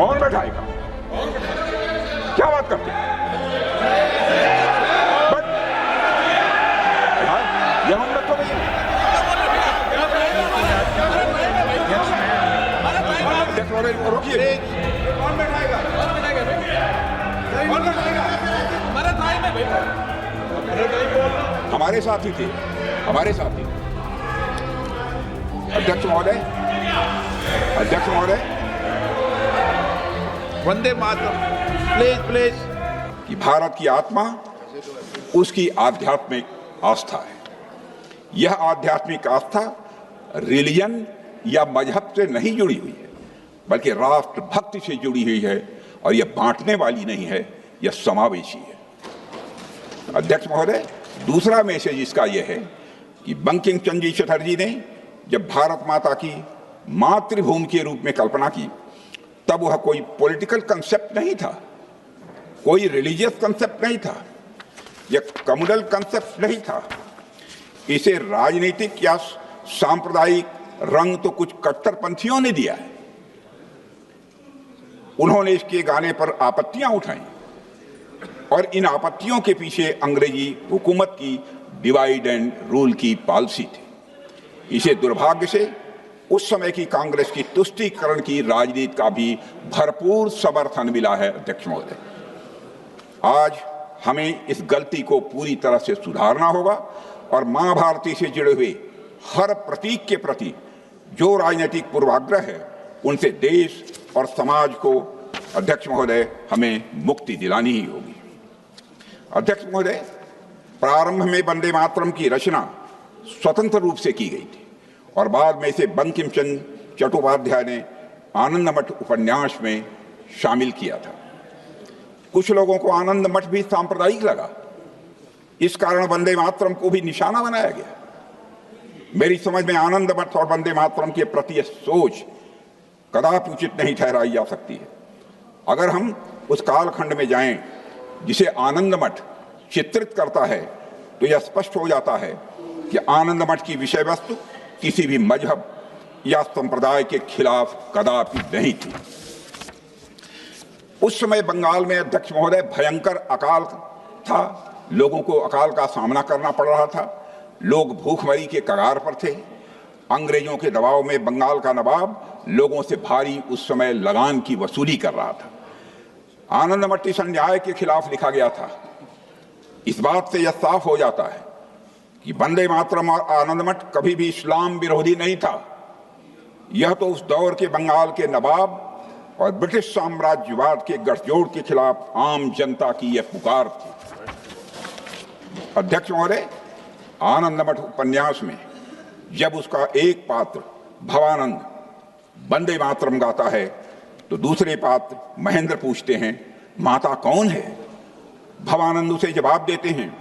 कौन बैठाएगा? क्या बात करते हैं? यह हम रखो भैया। रोकिए, कौन बैठाएगा? हमारे साथी थे, हमारे साथी। अध्यक्ष महोदय, अध्यक्ष महोदय, वंदे मातरम, प्लीज प्लीज। कि भारत की आत्मा उसकी आध्यात्मिक आस्था है। यह आध्यात्मिक आस्था रिलीजन या मजहब से नहीं जुड़ी हुई है, बल्कि राष्ट्र भक्ति से जुड़ी हुई है, और यह बांटने वाली नहीं है, यह समावेशी है। अध्यक्ष महोदय, दूसरा मैसेज इसका यह है कि बंकिम चंद्र चटर्जी ने जब भारत माता की मातृभूमि के रूप में कल्पना की, तब वह कोई पॉलिटिकल कंसेप्ट नहीं था, कोई रिलीजियस कंसेप्ट नहीं था, यह कम्युनल कंसेप्ट नहीं था। इसे राजनीतिक या सांप्रदायिक रंग तो कुछ कट्टरपंथियों ने दिया है। उन्होंने इसके गाने पर आपत्तियां उठाई, और इन आपत्तियों के पीछे अंग्रेजी हुकूमत की डिवाइड एंड रूल की पॉलिसी थी। इसे दुर्भाग्य से उस समय की कांग्रेस की तुष्टीकरण की राजनीति का भी भरपूर समर्थन मिला है। अध्यक्ष महोदय, आज हमें इस गलती को पूरी तरह से सुधारना होगा, और मां भारती से जुड़े हुए हर प्रतीक के प्रति जो राजनीतिक पूर्वाग्रह है, उनसे देश और समाज को, अध्यक्ष महोदय, हमें मुक्ति दिलानी ही होगी। अध्यक्ष महोदय, प्रारंभ में वंदे मातरम की रचना स्वतंत्र रूप से की गई थी, और बाद में इसे बंकिम चंद्र चट्टोपाध्याय ने आनंद मठ उपन्यास में शामिल किया था। कुछ लोगों को आनंद मठ भी सांप्रदायिक लगा, इस कारण वंदे मातरम को भी निशाना बनाया गया। मेरी समझ में आनंद मठ और वंदे मातरम के प्रति यह सोच कदापि उचित नहीं ठहराई जा सकती है। अगर हम उस कालखंड में जाएं जिसे आनंद मठ चित्रित करता है, तो यह स्पष्ट हो जाता है कि आनंद मठ की विषय वस्तु किसी भी मजहब या संप्रदाय के खिलाफ कदापि नहीं थी। उस समय बंगाल में, अध्यक्ष महोदय, भयंकर अकाल था, लोगों को अकाल का सामना करना पड़ रहा था, लोग भूखमरी के कगार पर थे। अंग्रेजों के दबाव में बंगाल का नवाब लोगों से भारी उस समय लगान की वसूली कर रहा था। आनंद मठ इस अन्याय के खिलाफ लिखा गया था। इस बात से यह साफ हो जाता है कि वंदे मातरम और आनंद मठ कभी भी इस्लाम विरोधी नहीं था। यह तो उस दौर के बंगाल के नवाब और ब्रिटिश साम्राज्यवाद के गठजोड़ के खिलाफ आम जनता की यह पुकार थी। अध्यक्ष महोदय, आनंद मठ उपन्यास में जब उसका एक पात्र भवानंद वंदे मातरम गाता है, तो दूसरे पात्र महेंद्र पूछते हैं, माता कौन है? भवानंद उसे जवाब देते हैं,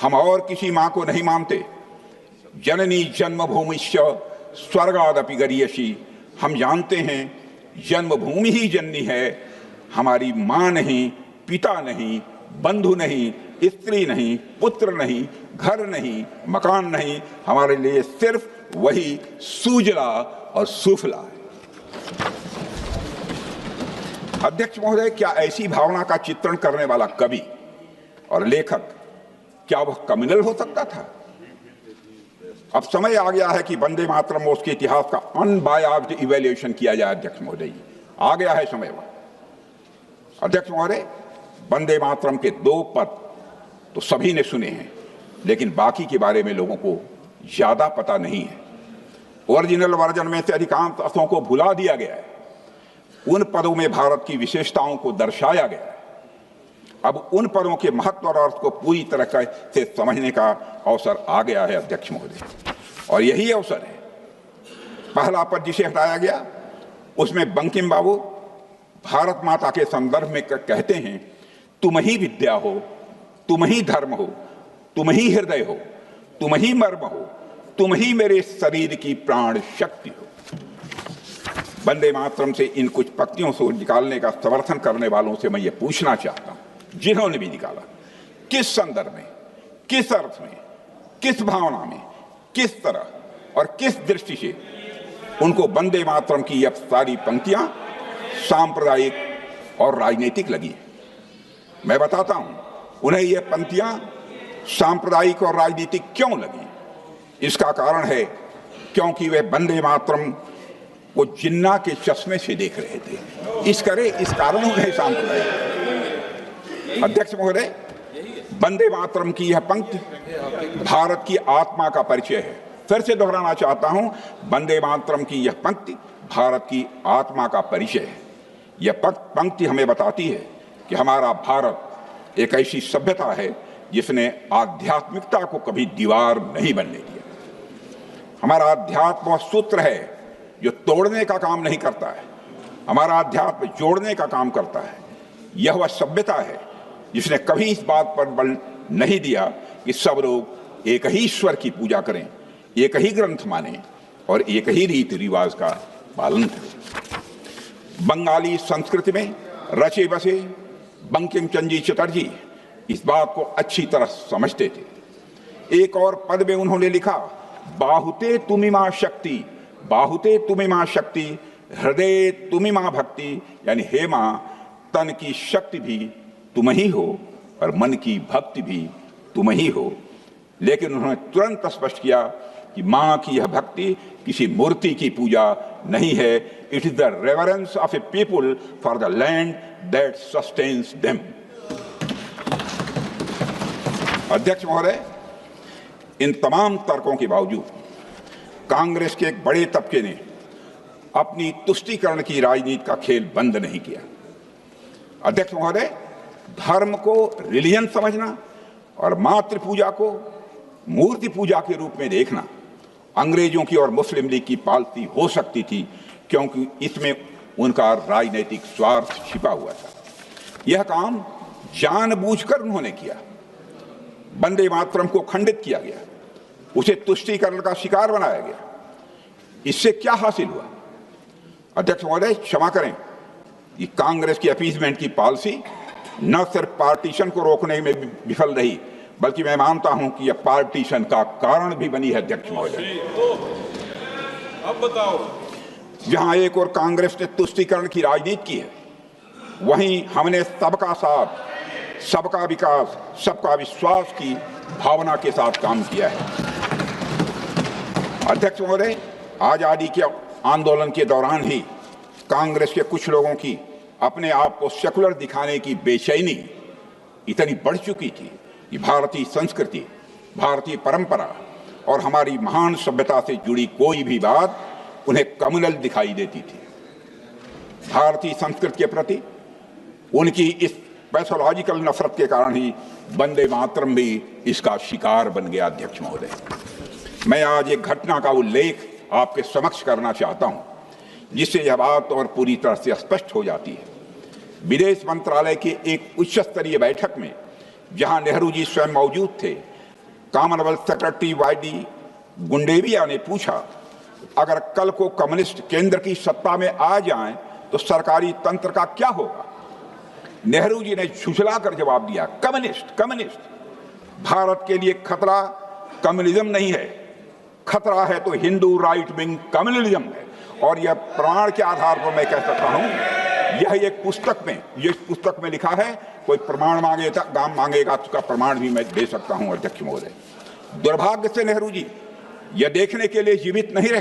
हम और किसी मां को नहीं मानते। जननी जन्मभूमिश्च स्वर्गादपि गरीयसी। हम जानते हैं जन्मभूमि ही जननी है, हमारी मां नहीं, पिता नहीं, बंधु नहीं, स्त्री नहीं, पुत्र नहीं, घर नहीं, मकान नहीं, हमारे लिए सिर्फ वही सुजला और सुफला है। अध्यक्ष महोदय, क्या ऐसी भावना का चित्रण करने वाला कवि और लेखक, क्या वह कम्युनल हो सकता था? अब समय आ गया है कि वंदे मातरम और उसके इतिहास का अनबायास्ड इवैल्यूएशन किया जाए। अध्यक्ष महोदय, आ गया है समय वह। अध्यक्ष महोदय, वंदे मातरम के 2 पद तो सभी ने सुने हैं, लेकिन बाकी के बारे में लोगों को ज्यादा पता नहीं है। ओरिजिनल वर्जन में से अधिकांश अर्थों को भुला दिया गया है। उन पदों में भारत की विशेषताओं को दर्शाया गया है। अब उन पदों के महत्व और अर्थ को पूरी तरह से समझने का अवसर आ गया है। अध्यक्ष महोदय, और यही अवसर है। पहला पद जिसे हटाया गया, उसमें बंकिम बाबू भारत माता के संदर्भ में कहते हैं, तुम ही विद्या हो, तुम ही धर्म हो, तुम ही हृदय हो, तुम ही मर्म हो, तुम ही मेरे शरीर की प्राण शक्ति हो। वंदे मातरम से इन कुछ पंक्तियों से निकालने का समर्थन करने वालों से मैं ये पूछना चाहता हूं, जिन्होंने भी निकाला, किस संदर्भ में, किस अर्थ में, किस भावना में, किस तरह और किस दृष्टि से उनको वंदे मातरम की यह सारी पंक्तियां सांप्रदायिक और राजनीतिक लगी। मैं बताता हूं उन्हें ये पंक्तियां सांप्रदायिक और राजनीतिक क्यों लगी। इसका कारण है क्योंकि वे वंदे मातरम को जिन्ना के चश्मे से देख रहे थे। इस कारण उन्हें सांप्रदायिक। अध्यक्ष महोदय, वंदे मातरम की यह पंक्ति भारत की आत्मा का परिचय है। फिर से दोहराना चाहता हूं, वंदे मातरम की यह पंक्ति भारत की आत्मा का परिचय है। यह पंक्ति हमें बताती है कि हमारा भारत एक ऐसी सभ्यता है जिसने आध्यात्मिकता को कभी दीवार नहीं बनने दिया। हमारा अध्यात्म वह सूत्र है जो तोड़ने का काम नहीं करता है, हमारा अध्यात्म जोड़ने का काम करता है। यह वह सभ्यता है जिसने कभी इस बात पर बल नहीं दिया कि सब लोग एक ही ईश्वर की पूजा करें, एक ही ग्रंथ माने और एक ही रीति रिवाज का पालन करें। बंगाली संस्कृति में रचे बसे बंकिम चंद्र चटर्जी इस बात को अच्छी तरह समझते थे। एक और पद में उन्होंने लिखा, बाहुते तुमी मां शक्ति, बाहुते तुमी मां शक्ति, हृदय तुमी मां भक्ति, यानी हे मां, तन की शक्ति भी तुम ही हो और मन की भक्ति भी तुम ही हो। लेकिन उन्होंने तुरंत स्पष्ट किया कि मां की यह भक्ति किसी मूर्ति की पूजा नहीं है। It is the reverence of A people for the land that sustains them. अध्यक्ष महोदय, इन तमाम तर्कों के बावजूद कांग्रेस के एक बड़े तबके ने अपनी तुष्टीकरण की राजनीति का खेल बंद नहीं किया। अध्यक्ष महोदय, धर्म को रिलीजन समझना और मातृ पूजा को मूर्ति पूजा के रूप में देखना अंग्रेजों की और मुस्लिम लीग की पालती हो सकती थी, क्योंकि इसमें उनका राजनीतिक स्वार्थ छिपा हुआ था। यह काम जानबूझकर उन्होंने किया। वंदे मातरम को खंडित किया गया, उसे तुष्टीकरण का शिकार बनाया गया। इससे क्या हासिल हुआ? अध्यक्ष महोदय, क्षमा करें, ये कांग्रेस की अपीजमेंट की पॉलिसी न सिर्फ पार्टीशन को रोकने में विफल रही, बल्कि मैं मानता हूं कि यह पार्टीशन का कारण भी बनी है। अध्यक्ष महोदय, अब बताओ, जहां एक और कांग्रेस ने तुष्टीकरण की राजनीति की है, वहीं हमने सबका साथ, सबका विकास, सबका विश्वास की भावना के साथ काम किया है। अध्यक्ष महोदय, आजादी के आंदोलन के दौरान ही कांग्रेस के कुछ लोगों की अपने आप को सेकुलर दिखाने की बेचैनी इतनी बढ़ चुकी थी कि भारतीय संस्कृति, भारतीय परंपरा और हमारी महान सभ्यता से जुड़ी कोई भी बात उन्हें कम्युनल दिखाई देती थी। भारतीय संस्कृति के प्रति उनकी इस पैथोलॉजिकल नफरत के कारण ही वंदे मातरम भी इसका शिकार बन गया। अध्यक्ष महोदय, मैं आज एक घटना का उल्लेख आपके समक्ष करना चाहता हूं, जिससे यह बात और पूरी तरह से स्पष्ट हो जाती है। विदेश मंत्रालय की एक उच्च स्तरीय बैठक में, जहां नेहरू जी स्वयं मौजूद थे, कॉमनवेल्थ सेक्रेटरी वाईडी गुंडेविया ने पूछा, अगर कल को कम्युनिस्ट केंद्र की सत्ता में आ जाएं तो सरकारी तंत्र का क्या होगा? नेहरू जी ने झुठलाकर जवाब दिया, कम्युनिस्ट कम्युनिस्ट। भारत के लिए खतरा कम्युनिज्म नहीं है, खतरा है तो हिंदू राइट विंग कम्युनिज्म है। और यह प्रमाण के आधार पर मैं कह सकता हूं, यह एक पुस्तक में लिखा है। कोई प्रमाण मांगेगा तो उसका प्रमाण भी मैं दे सकता हूं। अध्यक्ष महोदय, दुर्भाग्य से नेहरू जी यह देखने के लिए जीवित नहीं रहे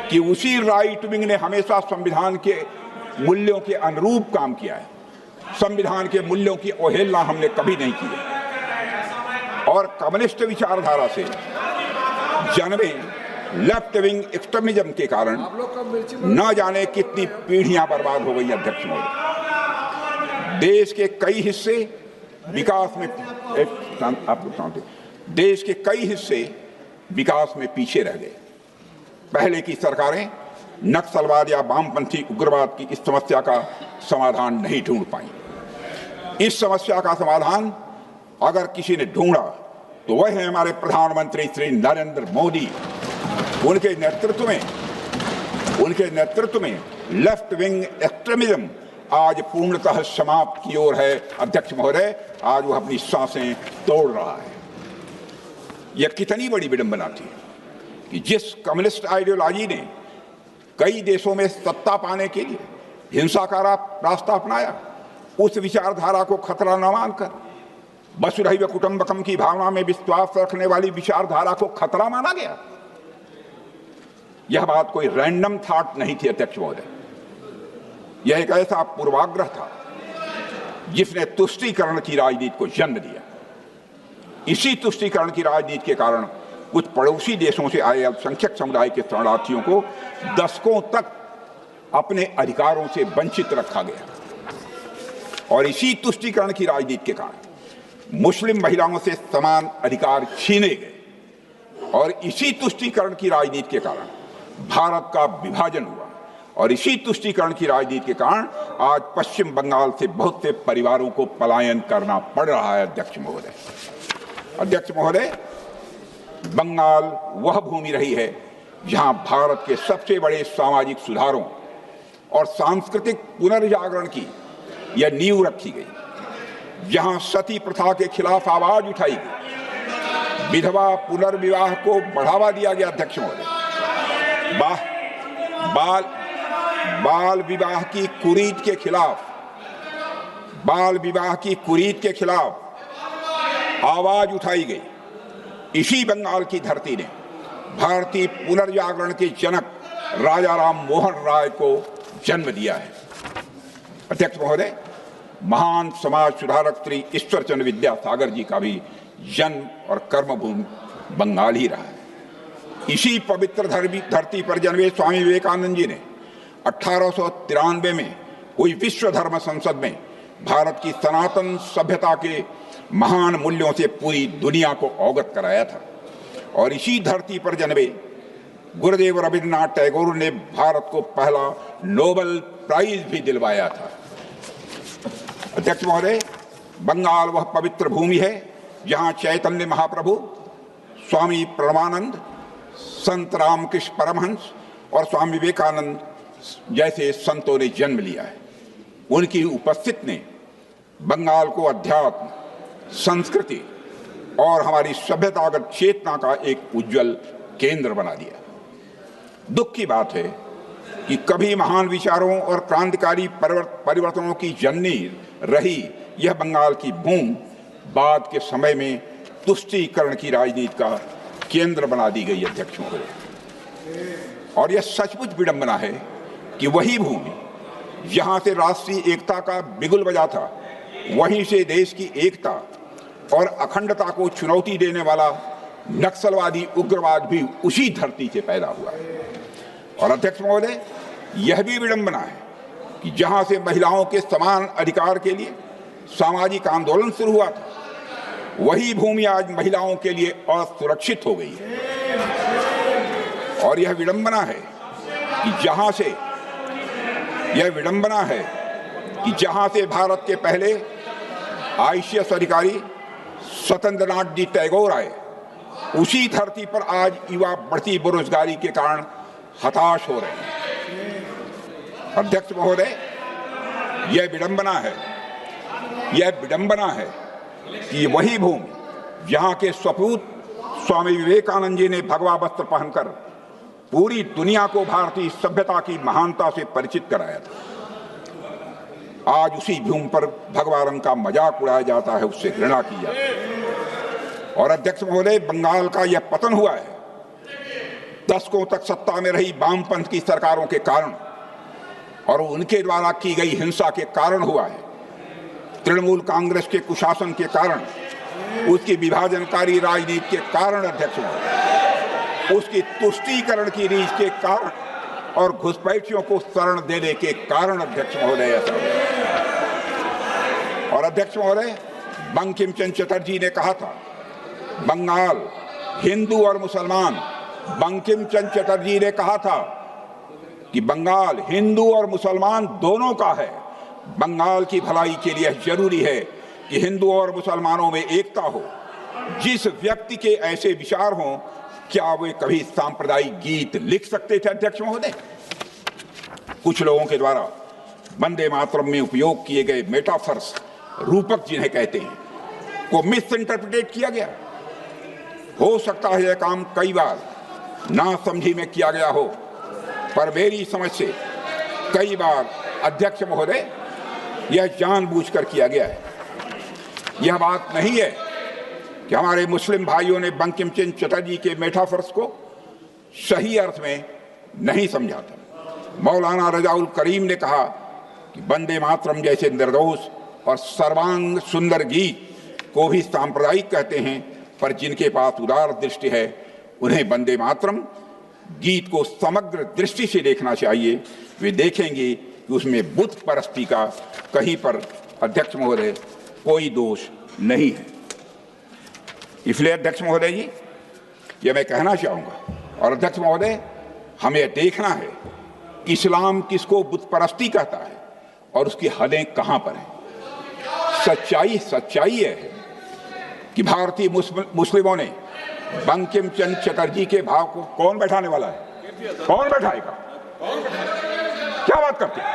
कि उसी राइट विंग ने हमेशा संविधान के मूल्यों के अनुरूप काम किया है। संविधान के मूल्यों की अवहेलना हमने कभी नहीं की है। और कम्युनिस्ट विचारधारा से जन्मे लेफ्ट विंग एक्सट्रीमिज्म के कारण न जाने कितनी पीढ़ियां बर्बाद हो गई। अध्यक्ष महोदय, देश के कई हिस्से विकास में देश के कई हिस्से विकास में पीछे रह गए। पहले की सरकारें नक्सलवाद या वामपंथी उग्रवाद की इस समस्या का समाधान नहीं ढूंढ पाई। इस समस्या का समाधान अगर किसी ने ढूंढा तो वह है हमारे प्रधानमंत्री श्री नरेंद्र मोदी। उनके नेतृत्व में लेफ्ट विंग एक्सट्रीमिज्म आज पूर्णतः समाप्त की ओर है। अध्यक्ष महोदय, आज वह अपनी सांसें तोड़ रहा है। यह कितनी बड़ी विडंबना थी कि जिस कम्युनिस्ट आइडियोलॉजी ने कई देशों में सत्ता पाने के लिए हिंसा का रास्ता अपनाया, उस विचारधारा को खतरा न मानकर वसुधैव कुटुंबकम की भावना में विश्वास रखने वाली विचारधारा को खतरा माना गया। यह बात कोई रैंडम थॉट नहीं थी अध्यक्ष महोदय, यह एक ऐसा पूर्वाग्रह था जिसने तुष्टीकरण की राजनीति को जन्म दिया। इसी तुष्टीकरण की राजनीति के कारण कुछ पड़ोसी देशों से आए अल्पसंख्यक समुदाय के शरणार्थियों को दशकों तक अपने अधिकारों से वंचित रखा गया, और इसी तुष्टीकरण की राजनीति के कारण मुस्लिम महिलाओं से समान अधिकार छीने गए, और इसी तुष्टीकरण की राजनीति के कारण भारत का विभाजन हुआ, और इसी तुष्टीकरण की राजनीति के कारण आज पश्चिम बंगाल से बहुत से परिवारों को पलायन करना पड़ रहा है। अध्यक्ष महोदय, बंगाल वह भूमि रही है जहां भारत के सबसे बड़े सामाजिक सुधारों और सांस्कृतिक पुनर्जागरण की यह नींव रखी गई, जहां सती प्रथा के खिलाफ आवाज उठाई गई, विधवा पुनर्विवाह को बढ़ावा दिया गया। अध्यक्ष महोदय, बाल विवाह की कुरीति के खिलाफ आवाज उठाई गई। इसी बंगाल की धरती ने भारतीय पुनर्जागरण के जनक राजा राम मोहन राय को जन्म दिया है। अध्यक्ष महोदय, महान समाज सुधारक श्री ईश्वर चंद्र विद्यासागर जी का भी जन्म और कर्मभूमि बंगाल ही रहा है। इसी पवित्र धरती पर जन्मे स्वामी विवेकानंद जी ने 1893 में हुई विश्व धर्म संसद में भारत की सनातन सभ्यता के महान मूल्यों से पूरी दुनिया को अवगत कराया था, और इसी धरती पर जन्मे गुरुदेव रविन्द्रनाथ टैगोर ने भारत को पहला नोबेल प्राइज भी दिलवाया था। अध्यक्ष महोदय, बंगाल वह पवित्र भूमि है जहां चैतन्य महाप्रभु, स्वामी परमानंद, संत रामकृष्ण परमहंस और स्वामी विवेकानंद जैसे संतों ने जन्म लिया है। उनकी उपस्थिति ने बंगाल को अध्यात्म, संस्कृति और हमारी सभ्यतागत चेतना का एक उज्जवल केंद्र बना दिया। दुख की बात है कि कभी महान विचारों और क्रांतिकारी परिवर्तनों की जननी रही यह बंगाल की भूमि बाद के समय में तुष्टीकरण की राजनीति का केंद्र बना दी गई। अध्यक्ष महोदय, और यह सचमुच विडंबना है कि वही भूमि जहां से राष्ट्रीय एकता का बिगुल बजा था, वहीं से देश की एकता और अखंडता को चुनौती देने वाला नक्सलवादी उग्रवाद भी उसी धरती से पैदा हुआ है। और अध्यक्ष महोदय, यह भी विडंबना है कि जहां से महिलाओं के समान अधिकार के लिए सामाजिक आंदोलन शुरू हुआ था, वही भूमि आज महिलाओं के लिए असुरक्षित हो गई है। और यह विडंबना है कि जहां से भारत के पहले आईसीएस अधिकारी स्वतंत्रनाथ जी टैगोर आए, उसी धरती पर आज युवा बढ़ती बेरोजगारी के कारण हताश हो रहे हैं। अध्यक्ष महोदय, यह विडंबना है कि वही भूमि जहां के सपूत स्वामी विवेकानंद जी ने भगवा वस्त्र पहनकर पूरी दुनिया को भारतीय सभ्यता की महानता से परिचित कराया था, आज उसी भूमि पर भगवा रंग का मजाक उड़ाया जाता है, उससे घृणा की जाती है। और अध्यक्ष महोदय, बंगाल का यह पतन हुआ है दशकों तक सत्ता में रही वामपंथ की सरकारों के कारण और उनके द्वारा की गई हिंसा के कारण हुआ है। तृणमूल कांग्रेस के कुशासन के कारण, उसकी विभाजनकारी राजनीति के कारण, अध्यक्ष महोदय, उसकी तुष्टीकरण की रीत के कारण और घुसपैठियों को शरण देने के कारण, अध्यक्ष महोदय, ऐसा और अध्यक्ष महोदय, बंकिम चंद्र चटर्जी ने कहा था बंगाल हिंदू और मुसलमान, बंकिम चंद्र चटर्जी ने कहा था कि बंगाल हिंदू और मुसलमान दोनों का है। बंगाल की भलाई के लिए जरूरी है कि हिंदू और मुसलमानों में एकता हो। जिस व्यक्ति के ऐसे विचार हों, क्या वे कभी सांप्रदायिक गीत लिख सकते थे? अध्यक्ष महोदय, कुछ लोगों के द्वारा वंदे मातरम में उपयोग किए गए मेटाफर्स, रूपक जिन्हें कहते हैं, को मिस इंटरप्रिटेट किया गया। हो सकता है यह काम कई बार ना समझी में किया गया हो, पर मेरी समझ से कई बार अध्यक्ष महोदय, यह जानबूझकर किया गया है। यह बात नहीं है कि हमारे मुस्लिम भाइयों ने बंकिम चंद्र चटर्जी के मेटाफर्स को सही अर्थ में नहीं समझा था। मौलाना रजाउल करीम ने कहा कि वंदे मातरम जैसे निर्दोष और सर्वांग सुंदर गीत को भी सांप्रदायिक कहते हैं, पर जिनके पास उदार दृष्टि है उन्हें वंदे मातरम गीत को समग्र दृष्टि से देखना चाहिए। वे देखेंगे कि उसमें बुत परस्ती का कहीं पर, अध्यक्ष महोदय, कोई दोष नहीं है। इसलिए अध्यक्ष महोदय जी, यह मैं कहना चाहूंगा, और अध्यक्ष महोदय, हमें देखना है कि इस्लाम किसको बुत परस्ती कहता है और उसकी हदें कहां पर हैं। सच्चाई है कि भारतीय मुस्लिमों ने बंकिम चंद्र चटर्जी के भाव को, कौन बैठाने वाला है, कौन बैठाएगा, क्या बात करते हैं?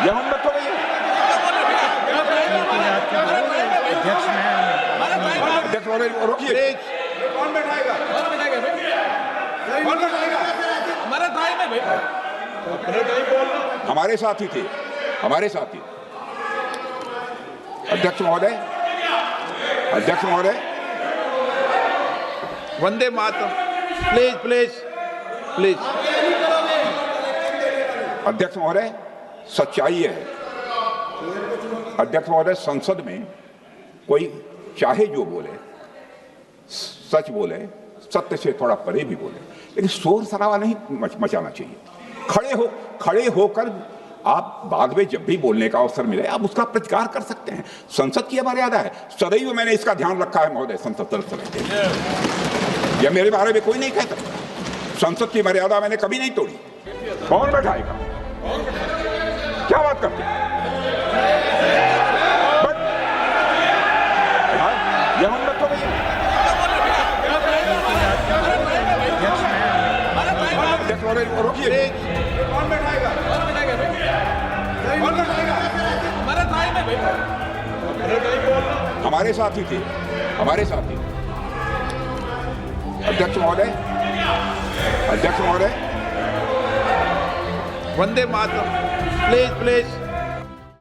यह हम मत हो गई। अध्यक्ष महोदय रोकिए। कौन बैठाएगा? हमारे भाई में भाई, हमारे साथी थे, हमारे साथी। अध्यक्ष महोदय, अध्यक्ष महोदय, Vande Mataram, please please please. अध्यक्ष महोदय, सच्चाई है। अध्यक्ष महोदय, संसद में कोई चाहे जो बोले, सच बोले, सत्य से थोड़ा परे भी बोले, लेकिन शोर शराबा नहीं मचाना चाहिए। खड़े होकर आप बाद में जब भी बोलने का अवसर मिले आप उसका प्रतिकार कर सकते हैं। संसद की मर्यादा है, सदैव मैंने इसका ध्यान रखा है महोदय। संसद सदस्य, यह मेरे बारे में कोई नहीं कह सकता। संसद की मर्यादा मैंने कभी नहीं तोड़ी। कौन बैठाएगा, क्या बात करते हैं? यह हम मत हो गई। अध्यक्ष महोदय रोकिए। कौन बैठाएगा? हमारे भाई में भाई, हमारे साथी थे, हमारे साथी। अध्यक्ष महोदय, अध्यक्ष महोदय, वंदे मातरम, प्लीज प्लीज।